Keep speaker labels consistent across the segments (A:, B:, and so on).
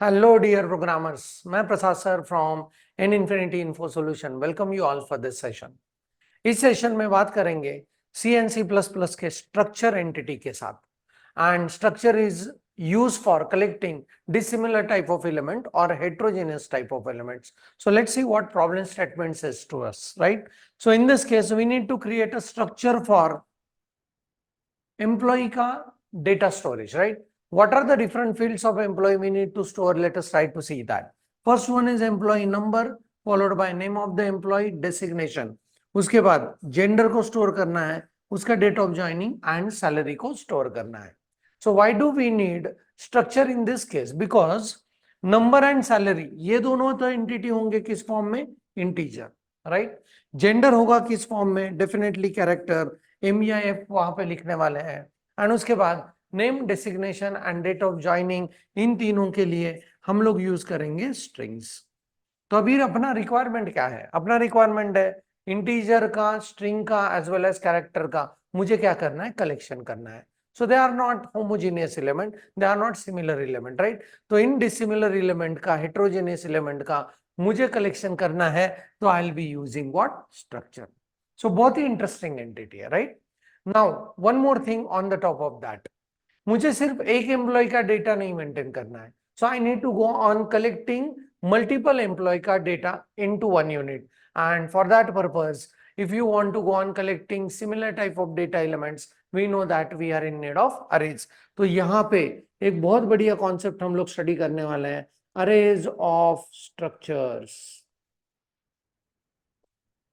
A: Hello, dear programmers. मैं प्रसाद sir from N Infinity Info Solution. Welcome you all for this session. इस session में बात करेंगे C and C++ के structure entity के साथ. And structure is used for collecting dissimilar type of element or heterogeneous type of elements. So let's see what problem statement says to us, right? So in this case, we need to create a structure for employee का data storage, right? What are the different fields of employee we need to store? Let us try to see that. First one is employee number followed by name of the employee, designation. उसके बाद gender को store करना है, उसका date of joining and salary को store करना है. So why do we need structure in this case? Because number and salary ये दोनों तो entity होंगे किस form में? Integer, right? Gender होगा किस form में? Definitely character. M या F वहां पे लिखने वाले हैं. एंड उसके बाद name, designation and date of joining, इन तीनों के लिए हम लोग यूज करेंगे स्ट्रिंग्स. तो अभी अपना रिक्वायरमेंट क्या है? अपना रिक्वायरमेंट है इंटीजर का, स्ट्रिंग का एज वेल एज कैरेक्टर का. मुझे क्या करना है? कलेक्शन करना है. So they are not homogeneous element, they are not similar element, right? तो इन डिसिमिलर एलिमेंट का, हेट्रोजेनियस एलिमेंट का मुझे कलेक्शन करना है, तो I will be using what? Structure. सो बहुत ही इंटरेस्टिंग एंटिटी है, right? Now one more thing on the top of that, मुझे सिर्फ एक एम्प्लॉय का डेटा नहीं मेंटेन करना है. So I need to go on collecting multiple employ का data into one unit. And for that purpose, if you want to go on collecting similar type of data elements, we know that we are in need of arrays. तो यहाँ पे एक बहुत बढ़िया concept हम लोग study करने वाले हैं, arrays of structures,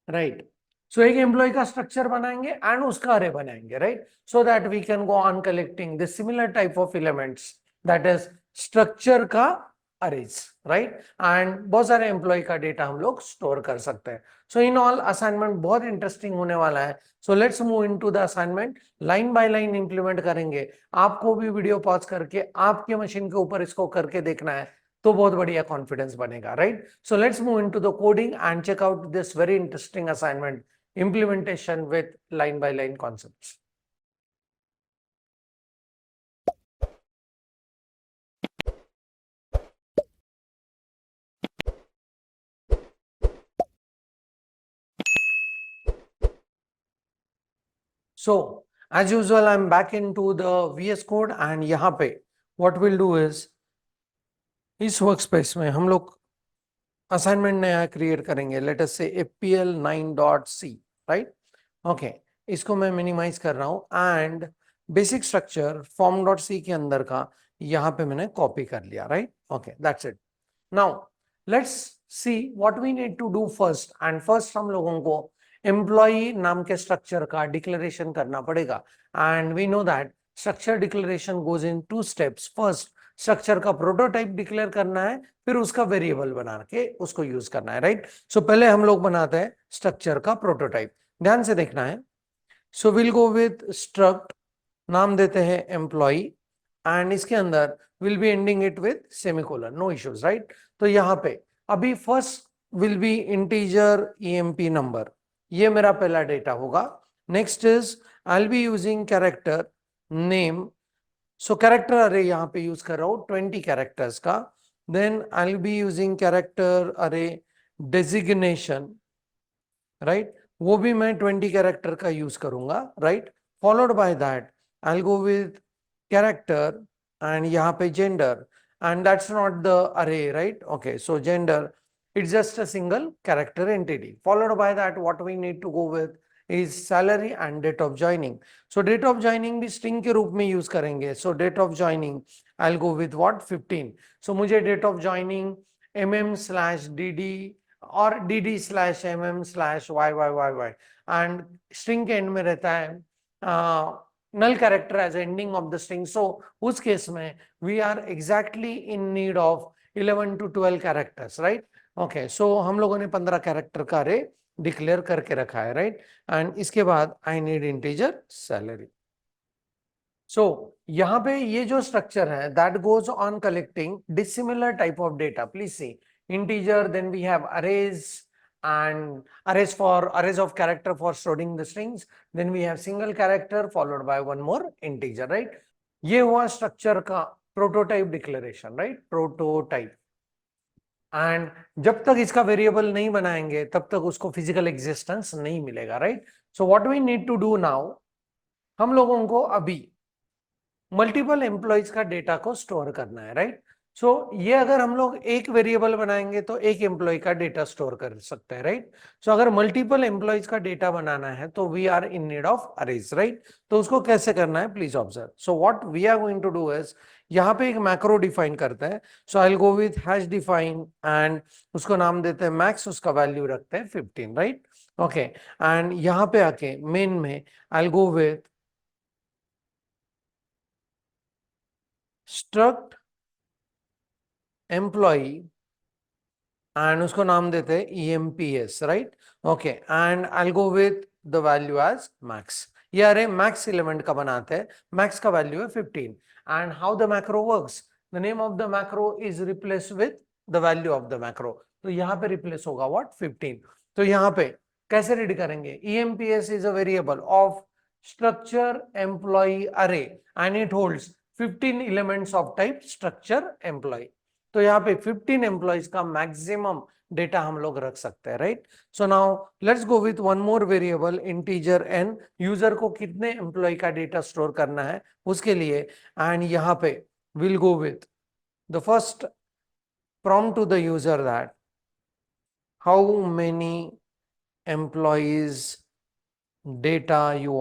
A: right? सो एक एम्प्लॉय का स्ट्रक्चर बनाएंगे एंड उसका अरे बनाएंगे, right? So that we can go on collecting this similar type of elements, that is structure का अरेज, राइट? एंड बहुत सारे एम्प्लॉय का डेटा हम लोग स्टोर कर सकते हैं. सो इन ऑल असाइनमेंट बहुत इंटरेस्टिंग होने वाला है. सो let's move into the assignment. Line by line implement करेंगे. आपको भी वीडियो पॉज करके आपके मशीन के ऊपर इसको करके देखना है, तो बहुत बढ़िया कॉन्फिडेंस बनेगा, right? So let's move into the coding and check out this very interesting assignment, implementation with line by line concepts. So as usual, I'm back into the VS Code and यहाँ पे what we'll do is इस workspace में हम लोग assignment नया create करेंगे. Let us से fpl9.c, right? Okay, इसको मैं मिनिमाइज कर रहा हूं एंड बेसिक स्ट्रक्चर form.c के अंदर का यहाँ पे मैंने कॉपी कर लिया, right? Okay, that's it. Now let's see what we need to do first. And first हम लोगों को एम्प्लॉई नाम के स्ट्रक्चर का डिक्लेरेशन करना पड़ेगा. And we know that structure declaration goes in 2 steps. First, structure का प्रोटोटाइप डिक्लेयर करना है, फिर उसका वेरिएबल बना के उसको यूज करना है, राइट? सो पहले हम लोग बनाते हैं स्ट्रक्चर का प्रोटोटाइप. ध्यान से देखना है. So will go with struct, नाम देते हैं एम्प्लॉई, एंड इसके अंदर will be ending it with semicolon. No issues, right? तो यहाँ पे अभी first will be integer EMP number, ये मेरा पहला डेटा होगा. Next is I will be using character name. So character array यहाँ पे यूज कर रहा हूँ 20 कैरेक्टर्स का. Then I will be using character array designation, right? वो भी मैं 20 कैरेक्टर का यूज करूंगा, right? Followed by that I will go with character and यहाँ पे gender, and that's not the array, right? Okay, so gender, it's just a single character entity. Followed by that, what we need to go with is salary and date of joining. So date of joining भी string के रूप में use करेंगे. So date of joining, I'll go with what? 15. So मुझे date of joining mm/dd और dd/mm/yyyy, and string के end में रहता है null character as ending of the string. So उस केस में we are exactly in need of 11 to 12 characters, right? Okay, so हम लोगों ने 15 कैरेक्टर का अरे डिक्लेयर करके रखा है, राइट? एंड इसके बाद I need integer salary. So यहाँ पे ये जो स्ट्रक्चर है that goes on collecting dissimilar type of data. Please see integer, then we have arrays and arrays of character for storing the strings. Then we have single character followed by one more integer, right? ये हुआ structure का prototype declaration, right, prototype. And जब तक इसका variable नहीं बनाएंगे तब तक उसको फिजिकल एग्जिस्टेंस नहीं मिलेगा, right. So what we need to do now, हम लोगों को अभी मल्टीपल एम्प्लॉयज का डेटा को स्टोर करना है, राइट। सो ये अगर हम लोग एक वेरिएबल बनाएंगे तो एक एम्प्लॉय का डेटा स्टोर कर सकते हैं, राइट। सो अगर मल्टीपल एम्प्लॉयज का डेटा बनाना है तो we are in need of arrays, right. तो उसको कैसे करना है, please observe. So what we are going to do is, यहाँ पे एक मैक्रो डिफाइन करते हैं। So I will go with hash define and उसको नाम देते हैं मैक्स, उसका वैल्यू रखते हैं 15, राइट। ओके, एंड यहाँ पे आके मेन में I will go with struct employee and उसको नाम देते हैं EMPS, right. Okay, and I will go with the value as max. ये अरे मैक्स एलिमेंट का बनाते हैं, मैक्स का वैल्यू है 15। And how the macro works, the name of the macro is replace with the value of the macro. तो यहाँ पे replace होगा व्हाट, 15। तो यहाँ पे कैसे रीड करेंगे, EMPS is a variable of structure employ array and it holds 15 elements of type structure employ. तो यहाँ पे 15 एम्प्लॉयज का मैक्सिमम डेटा हम लोग रख सकते हैं, right. So now let's go with one more variable integer n, user को कितने एम्प्लॉय का डेटा स्टोर करना है उसके लिए। एंड यहाँ पे will go with the first prompt to the user that how many employees data you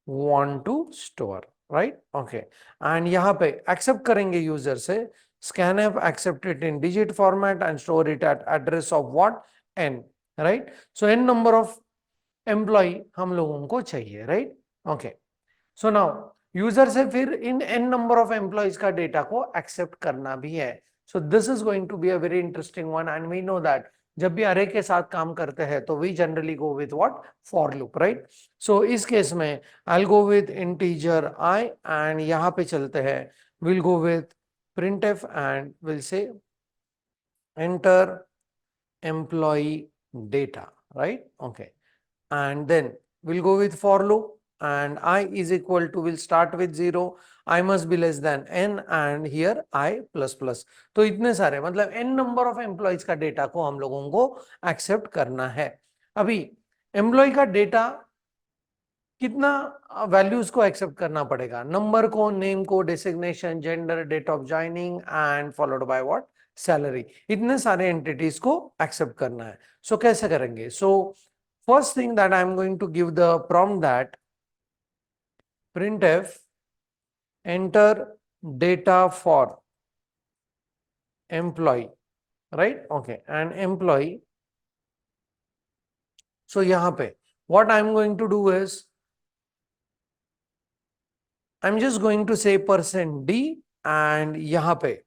A: want to store, right? Okay, and यहाँ पे accept करेंगे यूजर से scanf accept it in digit format and store it at address of what, n, right? So n number of employee हम लोगों को चाहिए, right? Okay, so now user से फिर इन n number of employees का data को accept करना भी है। so this is going to be a very interesting one and we know that जब भी अरे के साथ काम करते हैं तो we generally go with what, for loop, right. So इस केस में I will go with integer I and यहाँ पे चलते हैं, will go with printf and will say enter employee data, right. Okay, and then we'll go with for loop and I is equal to, will start with 0, I must be less than n and here I plus plus। तो इतने सारे मतलब n number of employees का data को हम लोगों को accept करना है। अभी एम्प्लॉय का डेटा कितना वैल्यूज को एक्सेप्ट करना पड़ेगा, नंबर को, नेम को, designation, gender, date of joining and followed by what, salary. इतने सारे एंटिटीज को एक्सेप्ट करना है। सो कैसे करेंगे, सो first thing that I'm going to give the prompt that printf enter data for employee, right? Okay, and employee, so यहाँ पे what I'm going to do is I'm just going to say %d and यहाँ पे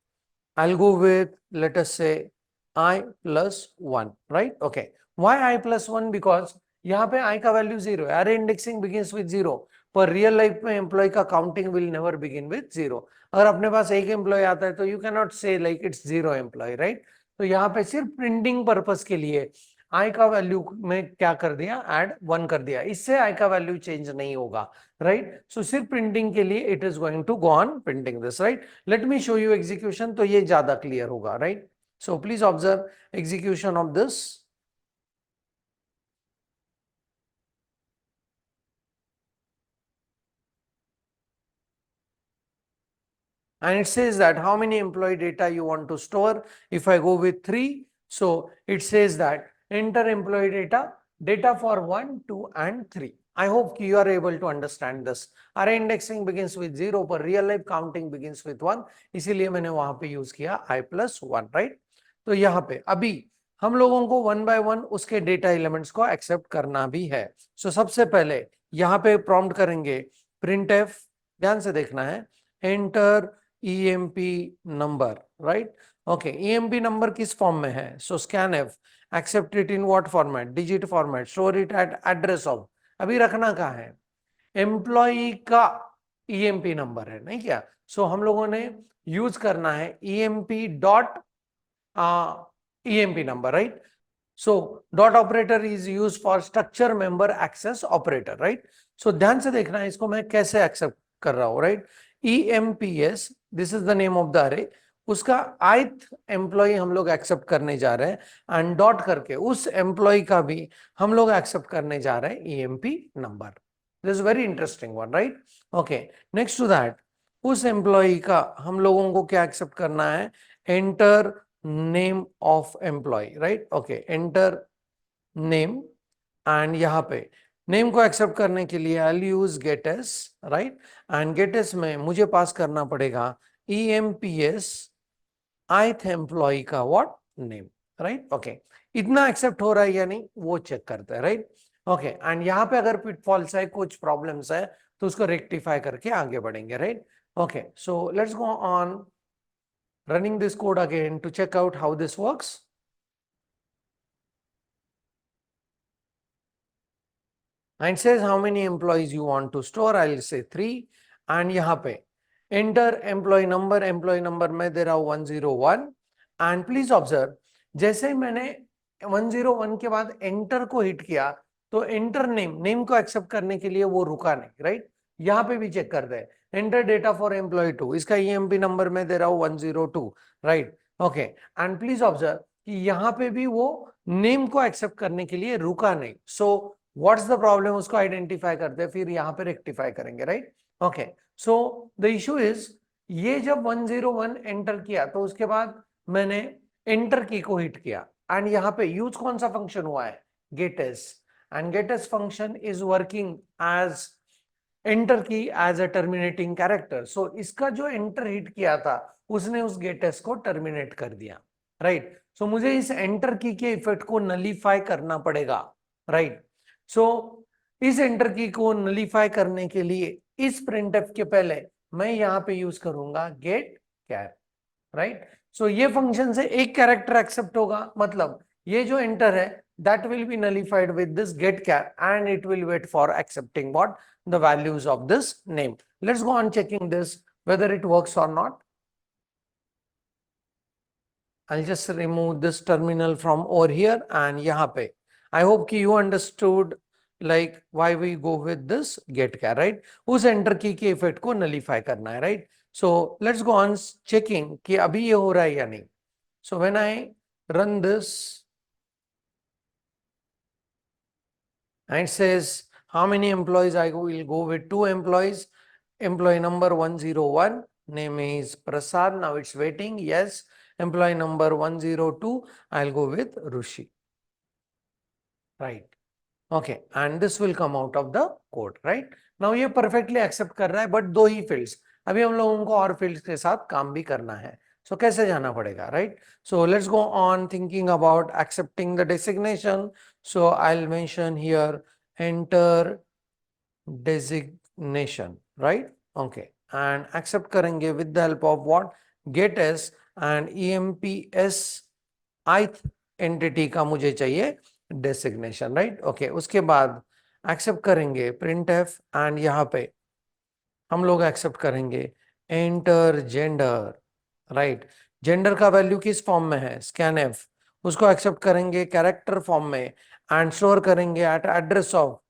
A: I'll go with, let us say, I plus 1, right? Okay, why I plus 1? Because यहाँ पे I का value 0 है, array indexing begins with 0, पर real life में employ का counting will never begin with 0। अगर अपने पास एक एम्प्लॉय आता है तो यू कैन नॉट से लाइक इट्स 0 एम्प्लॉय, राइट। तो यहाँ पे सिर्फ प्रिंटिंग पर्पस के लिए आई का वैल्यू में क्या कर दिया, ऐड 1 कर दिया, इससे आई का वैल्यू चेंज नहीं होगा, राइट। सो सिर्फ प्रिंटिंग के लिए it is going to go on printing this, right. Let me show you execution, तो ये ज्यादा क्लियर होगा, right. So please observe execution of this. And it says that how many employee data you want to store. If I go with 3, so it says that enter employee data for 1, 2 and 3. I hope you are able to understand this. Array indexing begins with 0 पर real life counting begins with 1, इसीलिए मैंने वहां पे use किया I plus 1, right? तो यहाँ पे अभी हम लोगों को 1 by 1 उसके डेटा एलिमेंट्स को एक्सेप्ट करना भी है। सो सबसे पहले यहाँ पे प्रॉम्प्ट करेंगे printf, ध्यान से देखना है, enter EMP number, right? Okay, EMP number किस फॉर्म में है, so scanf accept it in what format, digit format, store it at address of, अभी रखना कहाँ है, एम्प्लॉई का EMP नंबर है, नहीं क्या। सो हम लोगों ने यूज करना है EMP dot EMP number, right. So dot operator is use for structure member access operator, right. So ध्यान से देखना है इसको मैं कैसे एक्सेप्ट कर रहा हूं, right. EMPS, this is the name of the अरे, उसका ith एम्प्लॉय हम लोग एक्सेप्ट करने जा रहे हैं एंड डॉट करके उस एम्प्लॉय का भी हम लोग एक्सेप्ट करने जा रहे हैं EMP number. This is very interesting one, right? Okay, next to that, उस एम्प्लॉय का हम लोगों को क्या एक्सेप्ट करना है? Enter name of employ, right? Okay, enter name and यहाँ पे नेम को एक्सेप्ट करने के लिए I use gets, right? And gets में मुझे पास करना पड़ेगा EMPS ith एम्प्लॉय का व्हाट नेम, राइट? ओके, इतना एक्सेप्ट हो रहा है या नहीं वो चेक करते हैं, राइट? ओके, एंड यहाँ पे अगर पिटफॉल्स है, कुछ प्रॉब्लम्स है, तो उसको रेक्टिफाई करके आगे बढ़ेंगे, right? Okay, so let's go on running this code again to check out how this works. And it says how many employees you want to store. I'll say 3. And यहाँ पे enter employee number में दे रहा हूँ 101. And please observe, जैसे ही मैंने 101 के बाद enter को हिट किया तो enter नेम को एक्सेप्ट करने के लिए वो रुका नहीं, राइट? यहाँ पे भी चेक करते हैं, enter data for employee 2, इसका EMP नंबर में दे रहा हूँ 102, right? Okay, and please observe कि यहाँ पे भी वो नेम को एक्सेप्ट करने के लिए रुका नहीं. सो व्हाट्स द प्रॉब्लम, उसको आइडेंटिफाई करते हैं, फिर यहाँ पे रेक्टिफाई करेंगे, right? Okay, so the issue is, ये जब 101 एंटर किया तो उसके बाद मैंने एंटर की को हिट किया एंड यहाँ पे यूज कौन सा फंक्शन हुआ है? Gets. And gets function is working as enter key as a terminating character. So इसका जो एंटर हिट किया था उसने उस गेटस को टर्मिनेट कर दिया, राइट? सो मुझे इस एंटर की के इफेक्ट को नलीफाई करना पड़ेगा, राइट? सो इस एंटर की को नलीफाई करने के लिए इस प्रिंटफ के पहले मैं यहाँ पे यूज करूंगा गेट कैर, राइट? सो ये फंक्शन से एक कैरेक्टर एक्सेप्ट होगा, मतलब ये जो एंटर है that will be nullified with this getChar and it will wait for accepting what the values of this name. Let's go on checking this whether it works or not. I'll just remove this terminal from over here and यहाँ पे I hope कि you understood like why we go with this getChar, right? उस enter की के effect को nullify करना है, right? So let's go on checking कि अभी ये हो रहा है या नहीं. So when I run this and it says how many employees, I will go with 2 employees. Employee number 101, name is Prasad. Now it's waiting. Yes. Employee number 102, I'll go with Rushi. Right. Okay. And this will come out of the code. Right. Now ये perfectly accept कर रहा है, but 2 he fields. अभी हम लोगों को और fields के साथ काम भी करना है. So कैसे जाना पड़ेगा, right? So let's go on thinking about accepting the designation. So I'll mention here enter designation, right? Okay, and accept करेंगे with the help of what? Getas and EMPS ith entity का मुझे चाहिए designation, right? Okay, उसके बाद accept करेंगे printf and यहाँ पे हम लोग एक्सेप्ट करेंगे एंटर जेंडर, राइट? जेंडर का वैल्यू किस फॉर्म में है? स्कैनफ. उसको एक्सेप्ट करेंगे कैरेक्टर फॉर्म में एंड स्टोर करेंगे at address of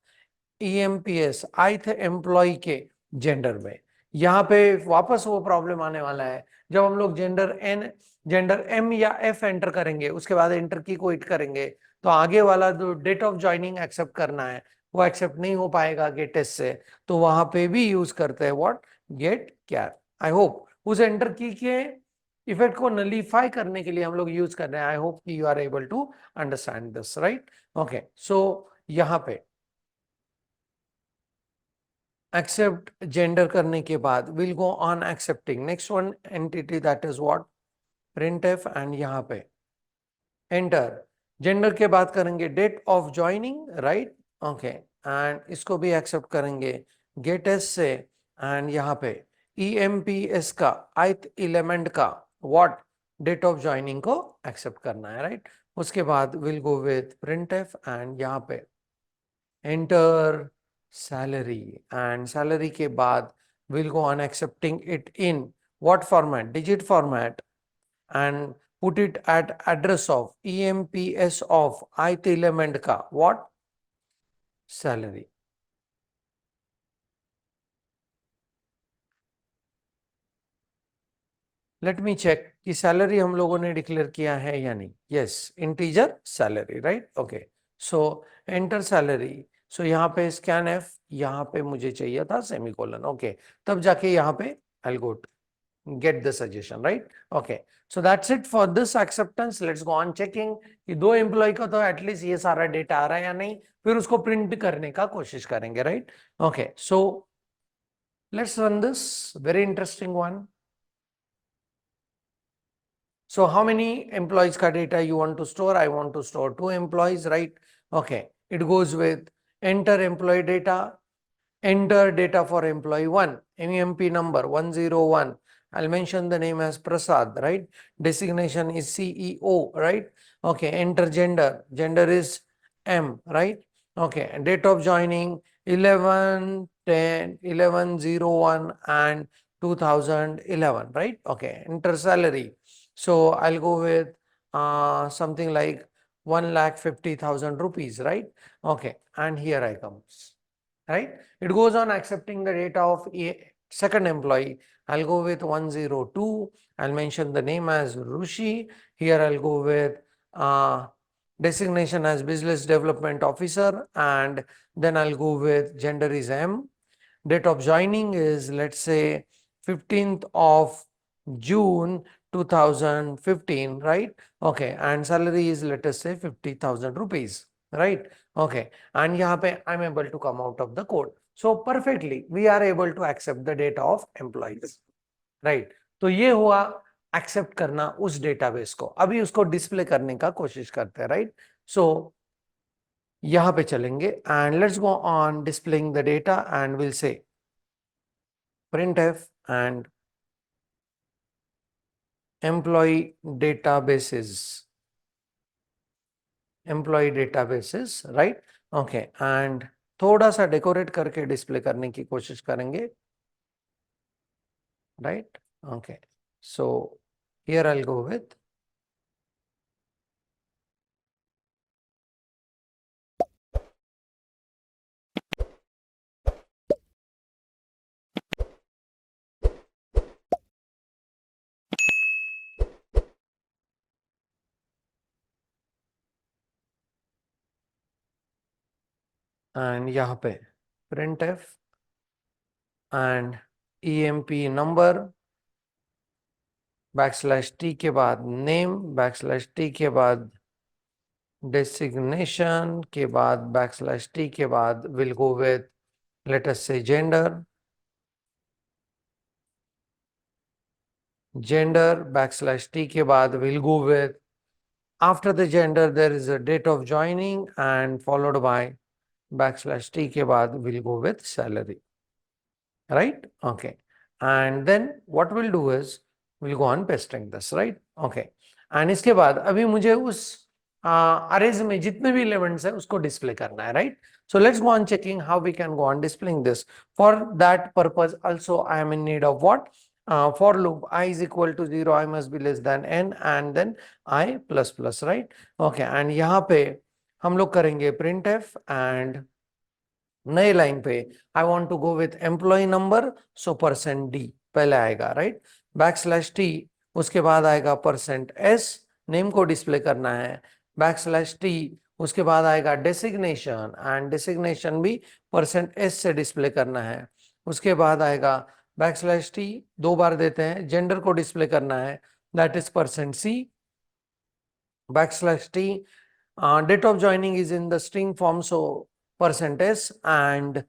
A: EMPS ith employee के जेंडर में. यहाँ पे वापस वो प्रॉब्लम आने वाला है जब हम लोग जेंडर M या F एंटर करेंगे, उसके बाद एंटर की को हिट करेंगे तो आगे वाला जो डेट ऑफ ज्वाइनिंग एक्सेप्ट करना है वो एक्सेप्ट नहीं हो पाएगा गेटेस से, तो वहां पे भी यूज करते हैं what? Get char. I hope उस एंटर की के इफेक्ट को नलीफाई करने के लिए हम लोग यूज कर रहे हैं. I hope you are able to understand this, right? Okay, so यहाँ पे एक्सेप्ट जेंडर करने के बाद will go on accepting next one entity that is what? Printf and यहाँ पे एंटर जेंडर के बाद करेंगे date of joining, right? Okay, and इसको भी एक्सेप्ट करेंगे गेटेस से एंड यहाँ पे EMPS का ith एलिमेंट का व्हाट? डेट ऑफ ज्वाइनिंग को एक्सेप्ट करना है, राइट? उसके बाद will go with printf and यहाँ पे एंटर सैलरी एंड सैलरी के बाद will go on accepting it in what format? Digit format and put it at address of EMPS of ith element का what? Salary. Let me check कि salary हम लोगों ने declare किया है या नहीं. Yes, integer salary, right. Okay, so enter salary. So यहाँ पे स्कैन एफ, यहाँ पे मुझे चाहिए था सेमीकोलन. ओके, तब जाके यहाँ पे आई गो get the suggestion, right? Okay, so that's it for this acceptance. Let's go on checking कि दो एम्प्लॉय का तो एटलीस्ट ये सारा डेटा आ रहा है या नहीं, फिर उसको प्रिंट करने का कोशिश करेंगे, right? Okay, so let's run this very interesting one. So how many employees ka data you want to store? I want to store 2 employees, right? Okay, it goes with enter employee data, enter data for employee 1, MEMP number 101. I'll mention the name as Prasad, right? Designation is CEO, right? Okay, enter gender. Gender is M, right? Okay, and date of joining 11/10/11/01 and 2011, right? Okay, enter salary. So I'll go with something like 1,50,000 rupees, right? Okay, and here I comes, right? It goes on accepting the data of a second employee. I'll go with 102. I'll mention the name as Rushi. Here I'll go with designation as business development officer, and then I'll go with gender is M. Date of joining is, let's say, 15th of June 2015, right? Okay, and salary is, let us say, 50,000 rupees, right? Okay, and यहाँ पे I'm able to come out of the code. So perfectly we are able to accept the data of employees, right? तो ये हुआ accept करना उस database को. अभी उसको डिस्प्ले करने का कोशिश करते हैं, राइट? सो यहाँ पे चलेंगे and let's go on displaying the data and we'll say printf and employee databases, right? Okay, and थोड़ा सा डेकोरेट करके डिस्प्ले करने की कोशिश करेंगे, right? Okay, so here I'll go with and यहाँ पे printf and emp number \t के बाद name \t के बाद designation के बाद \t के बाद will go with, let us say, gender \t के बाद will go with, after the gender there is a date of joining and followed by \t के बाद will go with salary, right? Okay, and then what we'll do is we'll go on pasting this, right? Okay, and इसके बाद अभी मुझे उस arrays में जितने भी एलिमेंट्स है उसको डिस्प्ले करना है, right? So let's go on checking how we can go on displaying this. For that purpose also I am in need of what? For loop I is equal to 0, I must be less than n and then I plus plus, right? Okay, and यहाँ पे हम लोग करेंगे printf and नए line पे I want to go with employee number, so %d पहले आएगा, right? \t उसके बाद आएगा %s, नेम को डिस्प्ले करना है. \t उसके बाद आएगा डेसिग्नेशन एंड डेसिग्नेशन भी %s से डिस्प्ले करना है. उसके बाद आएगा \t, 2 बार देते हैं. जेंडर को डिस्प्ले करना है, that is %c. \t date of joining is in the string form, so %s and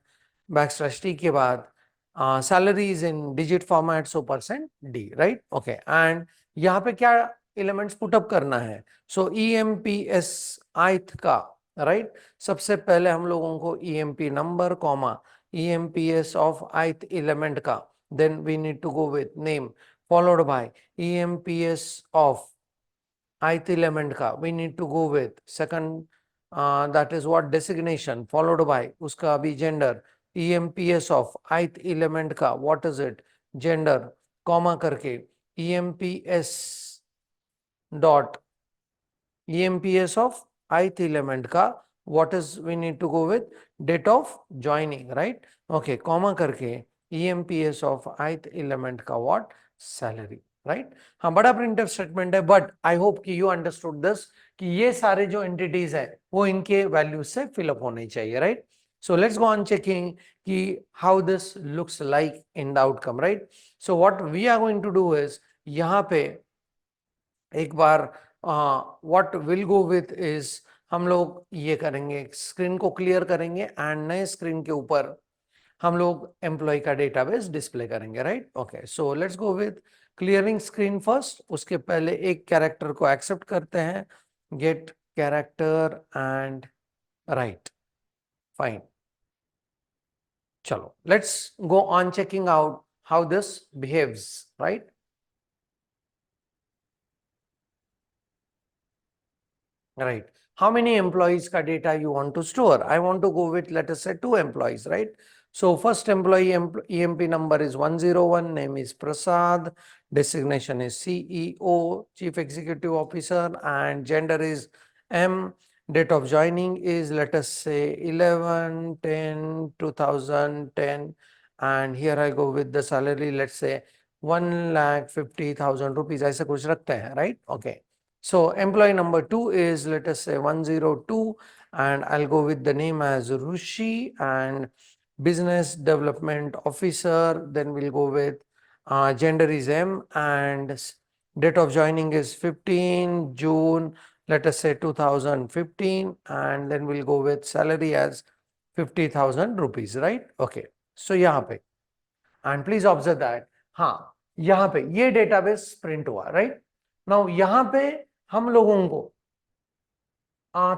A: \t के बाद salary is in digit format, so %d, right? Okay, and यहाँ पे क्या एलिमेंट्स पुटअप करना है? सो EMPS ith का, right? सबसे पहले हम लोगों को EMP number comma EMPS of ith element का, then we need to go with name followed by EMPS of ith element का, we need to go with second, that is what, designation followed by उसका भी gender, EMPS of ith element का, what is it, gender, comma करके EMPS dot EMPS of ith element का, what is we need to go with, date of joining, right? Okay, comma करके EMPS of ith element का what, salary, right. हाँ, बड़ा printf statement है, but I hope कि you understood this कि ये सारे जो एंटिटीज है वो इनके वैल्यूज से फिलअप होने चाहिए, right. So let's go on checking कि how this looks like in the outcome, right. So what we are going to do is, यहाँ पे एक बार what will go with is, हम लोग ये करेंगे, स्क्रीन को क्लियर करेंगे एंड नए स्क्रीन के ऊपर हम लोग एम्प्लॉय का डेटाबेस डिस्प्ले करेंगे, right. Okay, so let's go with clearing screen first. उसके पहले एक कैरेक्टर को एक्सेप्ट करते हैं, get character and right, fine. चलो let's go on checking out how this behaves, right. Right. How many employees ka data you want to store? I want to go with, let us say, 2 employees, right? So first employee EMP number is 101, name is Prasad, designation is CEO, Chief Executive Officer, and gender is M. Date of joining is, let us say, 11/10/2010, and here I go with the salary, let's say 1,50,000 rupees. ऐसे कुछ रखते हैं, right? Okay. So employee number 2 is, let us say, 102, and I'll go with the name as Rushi, and business development officer. Then we'll go with gender is M, and date of joining is 15 June, let us say 2015, and then we'll go with salary as 50,000 rupees, right? Okay. So यहाँ पे, and please observe that, हाँ, यहाँ पे ये database print हुआ, right? Now यहाँ पे हम लोगों को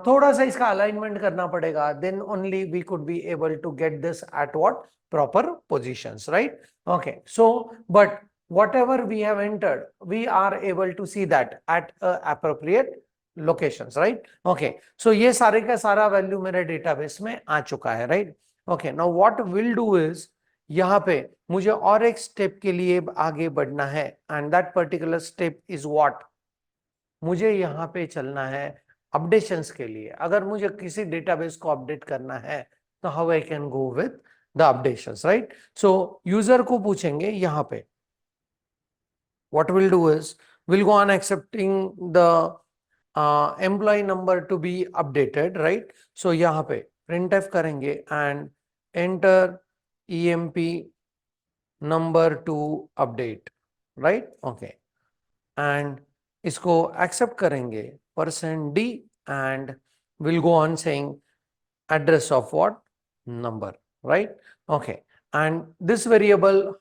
A: थोड़ा सा इसका अलाइनमेंट करना पड़ेगा, then only we could be able to get this at what proper positions, right. Okay, so but whatever we have entered, we are able to see that at appropriate locations, right? Okay, so ये सारे का सारा value मेरे database में आ चुका है, right. Okay, now what will do is, यहाँ पे मुझे और एक स्टेप के लिए आगे बढ़ना है, and that particular step is what, मुझे यहाँ पे चलना है अपडेशंस के लिए। अगर मुझे किसी डेटाबेस को अपडेट करना है तो how I can go with the updations, right. So user को पूछेंगे यहाँ पे, what we'll do is we'll go on accepting the employee number to be updated, right? So यहाँ पे printf करेंगे and enter emp number to update, right? Okay, and इसको accept करेंगे %d and we'll go on saying address of what number, right? Okay, and this variable,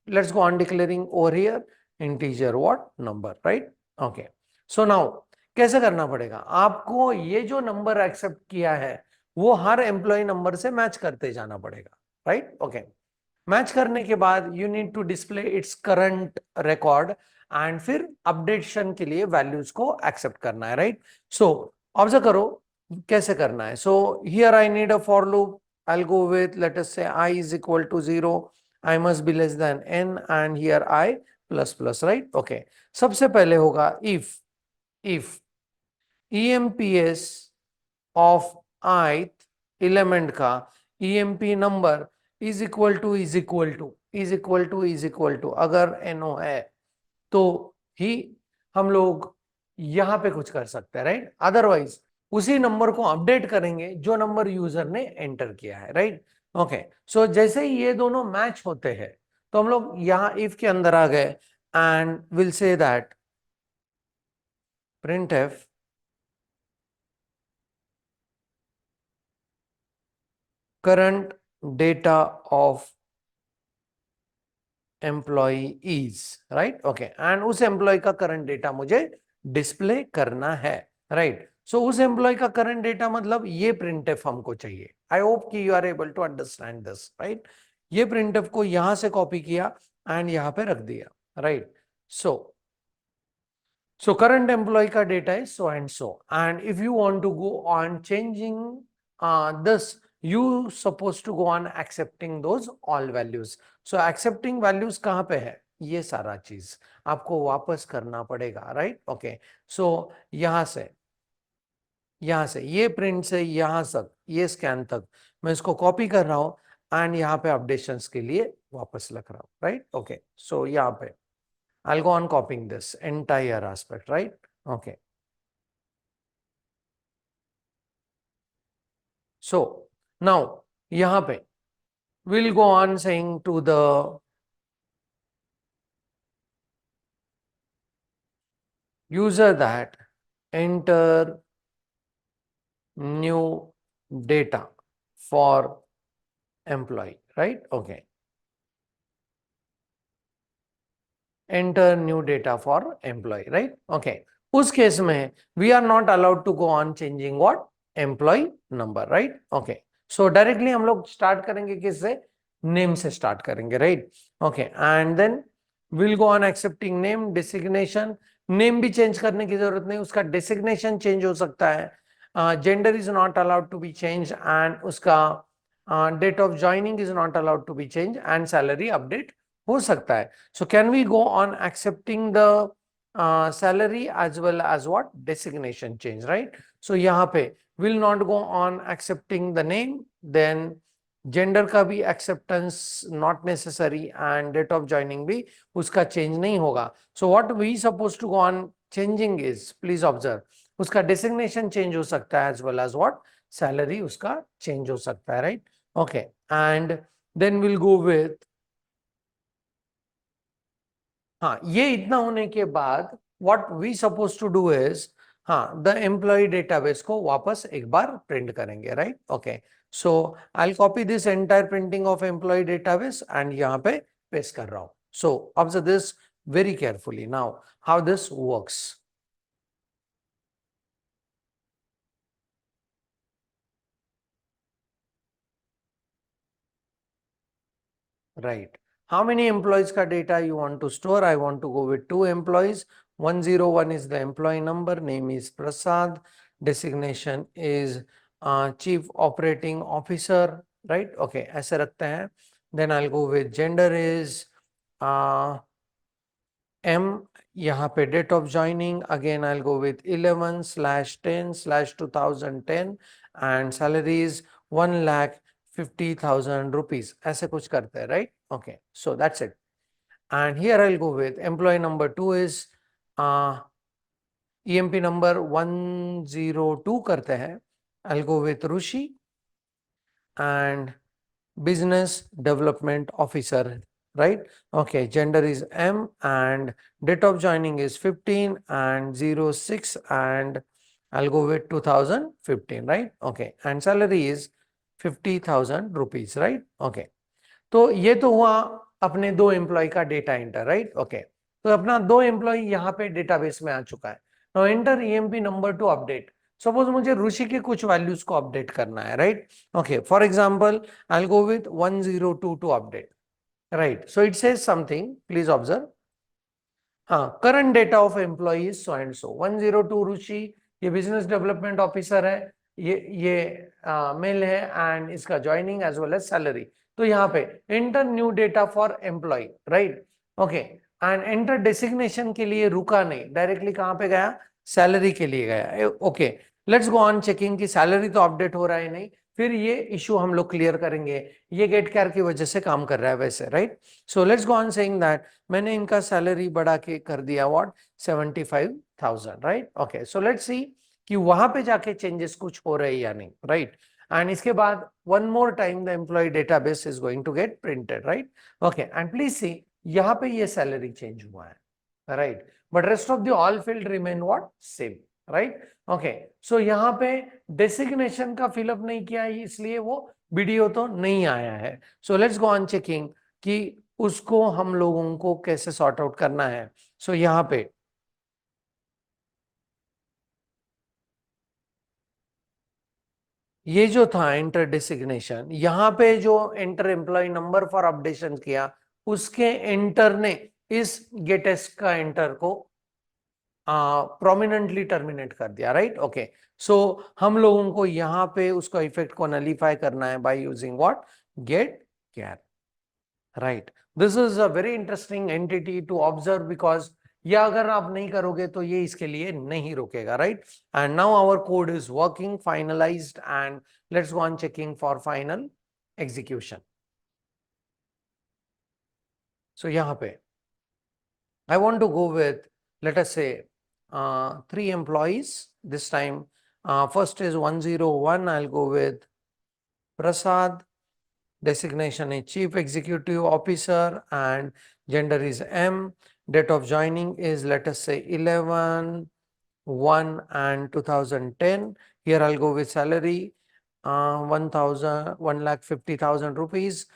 A: let's go on declaring over here integer what number, right? Okay, so now कैसे करना पड़ेगा आपको, ये जो number except किया है वो हर एम्प्लॉय नंबर से मैच करते जाना पड़ेगा, राइट। ओके, मैच करने के बाद you need to display its current record, and फिर अपडेशन के लिए वैल्यूज को एक्सेप्ट करना है, राइट। सो ऑब्जर्व करो कैसे करना है। So here I need a for loop, I'll go with, let us say, I is equal to 0, I must be less than n, and here I plus plus, right? Okay, सबसे पहले होगा if EMPS of ith element का EMP number is equal to अगर NO है तो ही हम लोग यहां पे कुछ कर सकते हैं, राइट। अदरवाइज उसी नंबर को अपडेट करेंगे जो नंबर यूजर ने एंटर किया है, राइट। ओके, सो जैसे ही ये दोनों मैच होते हैं तो हम लोग यहां इफ के अंदर आ गए and will say that printf current data of employee is, right? Okay, and उस एम्प्लॉय का करंट डेटा मुझे डिस्प्ले करना है, राइट। सो उस एम्प्लॉय का करंट डेटा मतलब ये प्रिंटफ हमको चाहिए। आई होप कि you are able to understand this, right. ये प्रिंटफ को यहां से कॉपी किया एंड यहां पे रख दिया, राइट। So current employee का data is so and so, and if you want to go on changing this, you supposed to go on accepting those all values. So accepting values कहाँ पे है, ये सारा चीज आपको वापस करना पड़ेगा, राइट। ओके, सो यहाँ से ये प्रिंट से यहाँ तक, ये स्कैन तक मैं इसको कॉपी कर रहा हूँ एंड यहाँ पे अपडेशंस के लिए वापस लिख रहा हूँ, राइट। ओके, सो यहाँ पे I'll go on copying this entire aspect, right? Okay. So now यहाँ पे we'll go on saying to the user that enter new data for employee, right? Okay. Enter new data for employee, right? Okay. उस case में we are not allowed to go on changing what? Employee number, right? Okay. So directly हम लोग start करेंगे किससे? Name से start करेंगे, right? Okay. And then we'll go on accepting name, designation. Name भी change करने की जरूरत नहीं, उसका designation change हो सकता है. Gender is not allowed to be changed and उसका date of joining is not allowed to be changed and salary update हो सकता है. So can we go on accepting the salary as well as what? Designation change, right? So यहाँ पे will not go on accepting the name, then gender का भी acceptance not necessary and date of joining भी उसका change नहीं होगा. So what we supposed to go on changing is, please observe, उसका designation change हो सकता है as well as what? Salary उसका change हो सकता है, right? Okay. And then we'll go with, हाँ, ये इतना होने के बाद what we supposed to do is, हाँ, the employee database को वापस एक बार प्रिंट करेंगे, right? Okay. So I'll copy this entire printing of employee database and यहाँ पे पेस्ट कर रहा हूँ. So observe this very carefully. Now how this works. Right. How many employees का data you want to store? I want to go with 2 employees. 101 is the employee number. Name is Prasad. Designation is Chief Operating Officer. Right? Okay. ऐसे रखते हैं. Then I'll go with gender is M. यहाँ पे date of joining. Again I'll go with 11/10/2010 and salary is 1,50,000 rupees. ऐसे कुछ करते हैं, right? Okay, so that's it. And here I'll go with employee number 2 is EMP number 102 करते हैं. I'll go with Rushi and business development officer, right? Okay, gender is M and date of joining is 15 and 06 and I'll go with 2015, right? Okay, and salary is 50,000 rupees, right? Okay. तो ये तो हुआ अपने 2 employ का data enter, right? Okay, तो अपना 2 employ यहाँ पे डेटाबेस में आ चुका है. Now enter EMP number to update. Suppose मुझे ऋषि के कुछ वैल्यूज को अपडेट करना है, right? Okay, for example I will go with 102 to update, right? So it says something, please observe. हाँ, current data of employee so and so 102 Rishi, ये business development officer है, ये मेल है एंड इसका joining as well as salary. तो यहाँ पे enter new data for employee, right? Okay, and enter designation के लिए रुका नहीं, डायरेक्टली कहाँ पे गया? सैलरी के लिए गया. Okay, let's go on checking की सैलरी तो अपडेट हो रहा है नहीं, फिर ये इशू हम लोग क्लियर करेंगे. ये गेट केयर की वजह से काम कर रहा है वैसे, right? So let's go on saying that मैंने इनका सैलरी बढ़ा के कर दिया what? 75,000, right? Okay, so let's see कि वहां पे जाके चेंजेस कुछ हो रहे हैं या नहीं, राइट? एंड इसके बाद one more time the employ database is going to get printed, right? Okay, and please see यहाँ पे ये सैलरी चेंज हुआ है, right? But rest of the all field remain what? Same, right? Okay, so यहाँ पे designation का fill up नहीं किया है इसलिए वो वीडियो तो नहीं आया है. सो लेट्स गो ऑन चेकिंग कि उसको हम लोगों को कैसे सॉर्ट आउट करना है. सो यहाँ पे ये जो था एंटर डेसिग्नेशन, यहाँ पे जो enter employee number for updation किया, उसके एंटर ने इस गेटेस का एंटर को प्रोमिनेंटली टर्मिनेट कर दिया, राइट? ओके, सो हम लोगों को यहाँ पे उसको इफेक्ट को नलीफाई करना है by using what? Get char, right? This is a very interesting entity to observe because ये अगर आप नहीं करोगे तो ये इसके लिए नहीं रुकेगा, right? And now our code is working, finalized and let's go on checking for final execution. So यहाँ पे I want to go with, let us say, 3 employees this time. First is 101. I'll go with Prasad. Designation is Chief Executive Officer and gender is M. Date of joining is, let us say, 11/1 and 2010. Here I'll go with salary 1,50,000 rupees.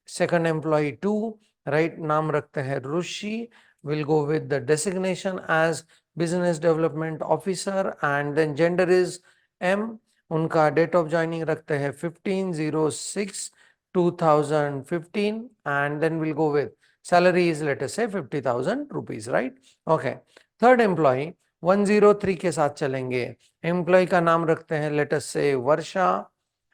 A: Second employee 2, right? नाम रखते हैं Rushi. We'll go with the designation as Business Development Officer and then gender is M. उनका date of joining रखते हैं 15/06/2015 and then we'll go with salary is, let us say, 50,000 rupees, right? Okay. Third employee 103 के साथ चलेंगे. Employee का नाम रखते हैं, let us say, Varsha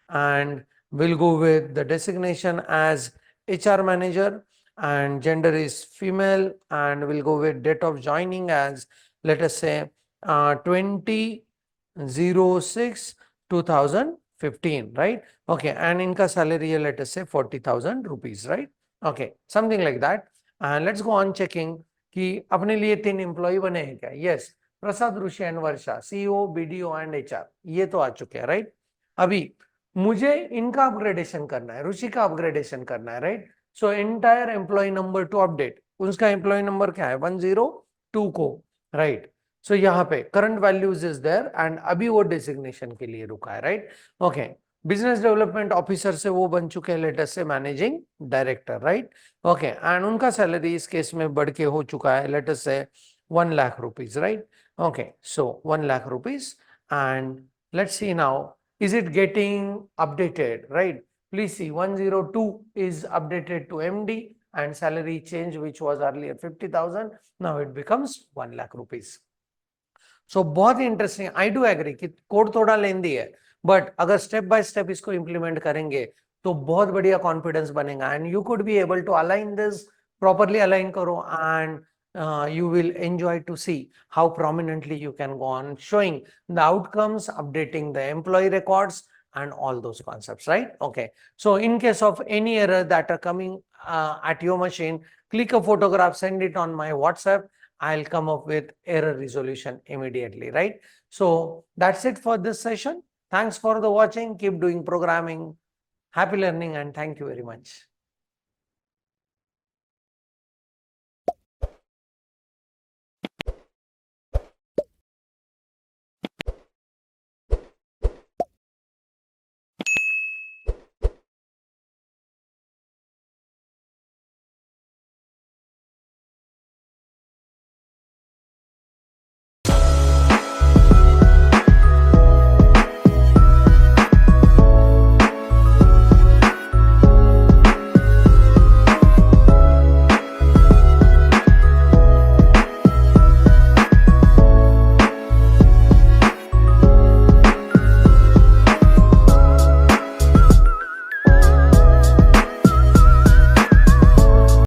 A: and we'll go with the designation as HR manager and gender is female and we'll go with date of joining as, let us say, 20/06/2015, right? Okay, and inka salary, let us say, 40,000 rupees, right? Okay, something like that. And let's go on checking कि अपने लिए 3 employ बने हैं क्या? Yes, Prasad, Rishi and Varsha, CEO, BDO and HR, ये तो आ चुके हैं, राइट? अभी मुझे इनका अपग्रेडेशन करना है, ऋषि का अपग्रेडेशन करना है, right? So entire employee number to update, उसका एम्प्लॉय नंबर क्या है? 102 को, राइट? सो यहाँ पे current values is there and अभी वो डेजिग्नेशन के लिए रुका है, right? Okay, business development officer से वो बन चुके हैं, लेटेस्ट से managing director, right? Okay, and उनका सैलरी इस केस में बढ़ के हो चुका है, लेटेस्ट से 1 lakh rupees, right? Okay, so 1 lakh rupees and let's see now, is it getting updated, right? Please see 102 is updated to MD and salary change which was earlier 50,000, now it becomes 1 lakh rupees. So बहुत ही interesting, I do agree कि code थोड़ा lengthy है, but अगर step by step इसको implement करेंगे तो बहुत बढ़िया कॉन्फिडेंस बनेगा and you could be able to align this, properly align करो and you will enjoy to see how prominently you can go on showing the outcomes, updating the employee records and all those concepts, right? Okay, so in case of any error that are coming at your machine, click a photograph, send it on my WhatsApp. I'll come up with error resolution immediately, right? So that's it for this session. Thanks for the watching. Keep doing programming. Happy learning and thank you very much.